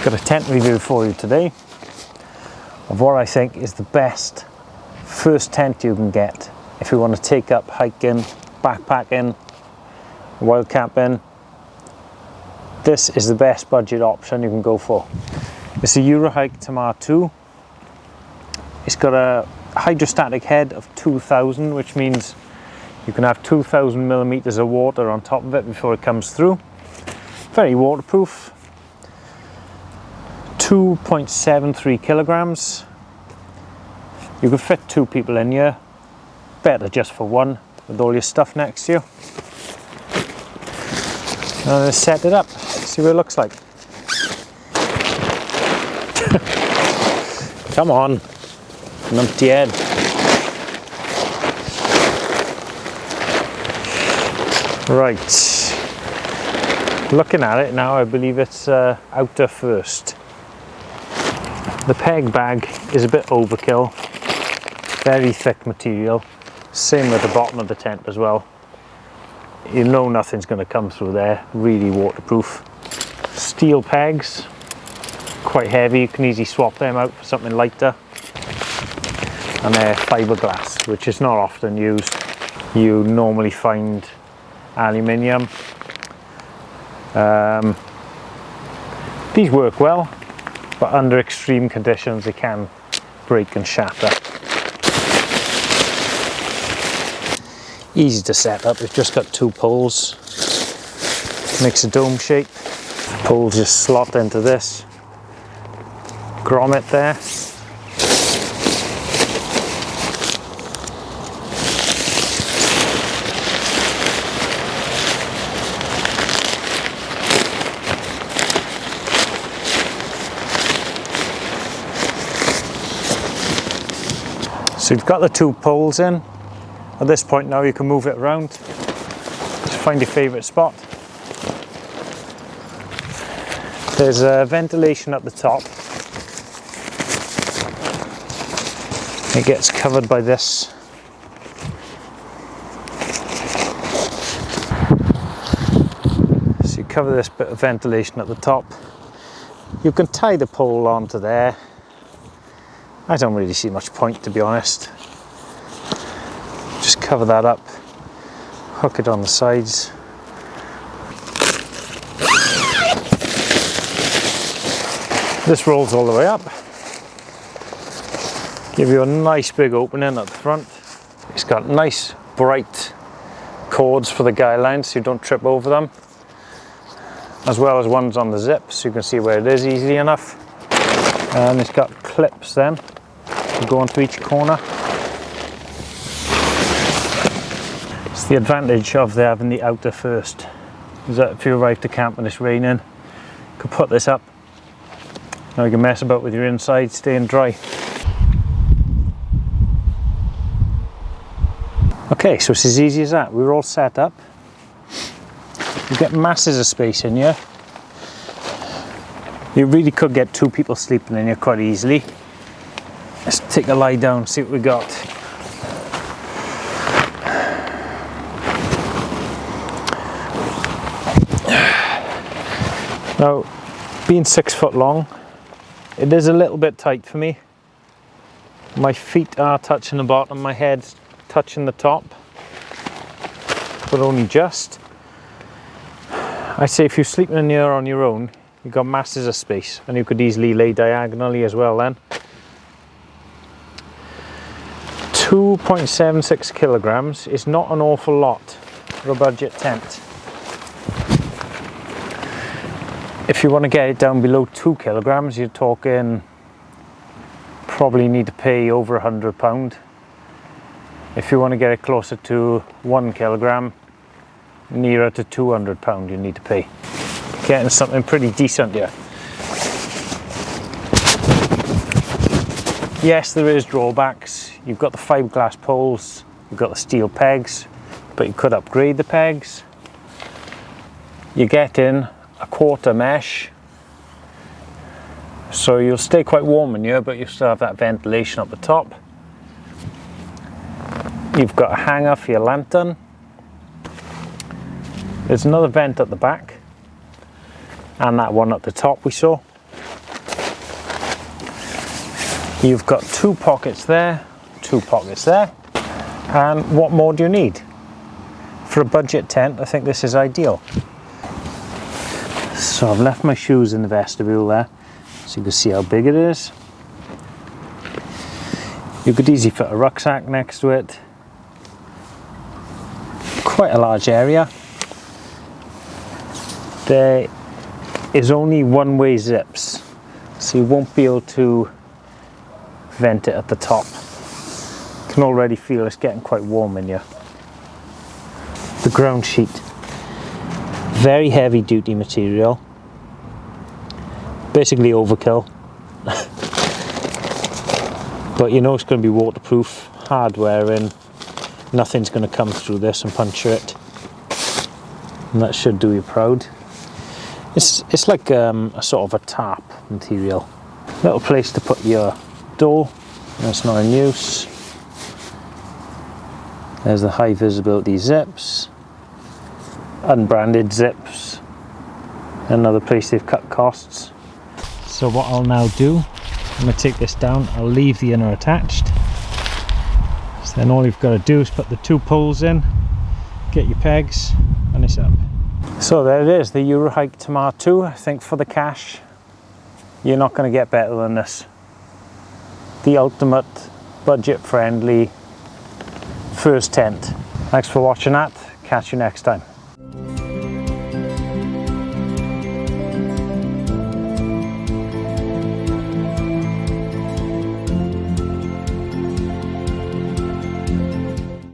Got a tent review for you today of what I think is the best first tent you can get if you want to take up hiking, backpacking, wild camping. This is the best budget option you can go for. It's a Eurohike Tamar 2. It's got a hydrostatic head of 2000, which means you can have 2000 millimeters of water on top of it before it comes through. Very waterproof. 2.73 kilograms. You can fit 2 people in here. Better just for one with all your stuff next to you. Now let's set it up. See what it looks like. Come on, an empty head. Right, looking at it now, I believe it's outer first. The peg bag is a bit overkill, very thick material, same with the bottom of the tent as well. You know nothing's going to come through there, really waterproof. Steel pegs, quite heavy, you can easily swap them out for something lighter. And they're fiberglass, which is not often used. You normally find aluminium. These work well, but under extreme conditions they can break and shatter. Easy to set up, we've just got 2 poles. Makes a dome shape. Poles just slot into this. Grommet there. So you've got the 2 poles in. At this point now you can move it around. Just find your favourite spot. There's ventilation at the top. It gets covered by this. So you cover this bit of ventilation at the top. You can tie the pole onto there. I don't really see much point, to be honest. Just cover that up, hook it on the sides. This rolls all the way up. Give you a nice big opening at the front. It's got nice bright cords for the guy lines so you don't trip over them, as well as ones on the zip so you can see where it is easily enough. And it's got clips then to go onto each corner. It's the advantage of having the outer first, is that if you arrive to camp and it's raining, you can put this up. Now you can mess about with your inside, staying dry. Okay, so it's as easy as that. We're all set up. You get masses of space in here. You really could get 2 people sleeping in here quite easily. Let's take a lie down, see what we got. Now, being 6 foot long, it is a little bit tight for me. My feet are touching the bottom, my head's touching the top, but only just. I say if you're sleeping in here on your own, you've got masses of space, and you could easily lay diagonally as well then. 2.76 kilograms is not an awful lot for a budget tent. If you want to get it down below 2 kilograms, you're talking probably need to pay over £100. If you want to get it closer to 1 kilogram, nearer to £200 you need to pay. Getting something pretty decent here. Yes, there is drawbacks. You've got the fiberglass poles, you've got the steel pegs, but you could upgrade the pegs. You're getting a quarter mesh, so you'll stay quite warm in here, but you'll still have that ventilation up the top. You've got a hanger for your lantern. There's another vent at the back, and that one at the top we saw. You've got 2 pockets there, 2 pockets there. And what more do you need? For a budget tent, I think this is ideal. So I've left my shoes in the vestibule there, so you can see how big it is. You could easily fit a rucksack next to it. Quite a large area. There is only one-way zips, so you won't be able to vent it at the top. You can already feel it's getting quite warm in here. The ground sheet, very heavy duty material, basically overkill. But you know it's going to be waterproof, hard wearing, nothing's going to come through this and puncture it, and that should do you proud. It's like a sort of a tarp material. Little place to put your door, that's not in use. There's the high visibility zips, unbranded zips, another place they've cut costs. So what I'll now do, I'm going to take this down, I'll leave the inner attached. So then all you've got to do is put the 2 poles in, get your pegs, and it's up. So there it is, the Eurohike Tamar 2. I think for the cash, you're not going to get better than this. The ultimate budget-friendly first tent. Thanks for watching that. Catch you next time.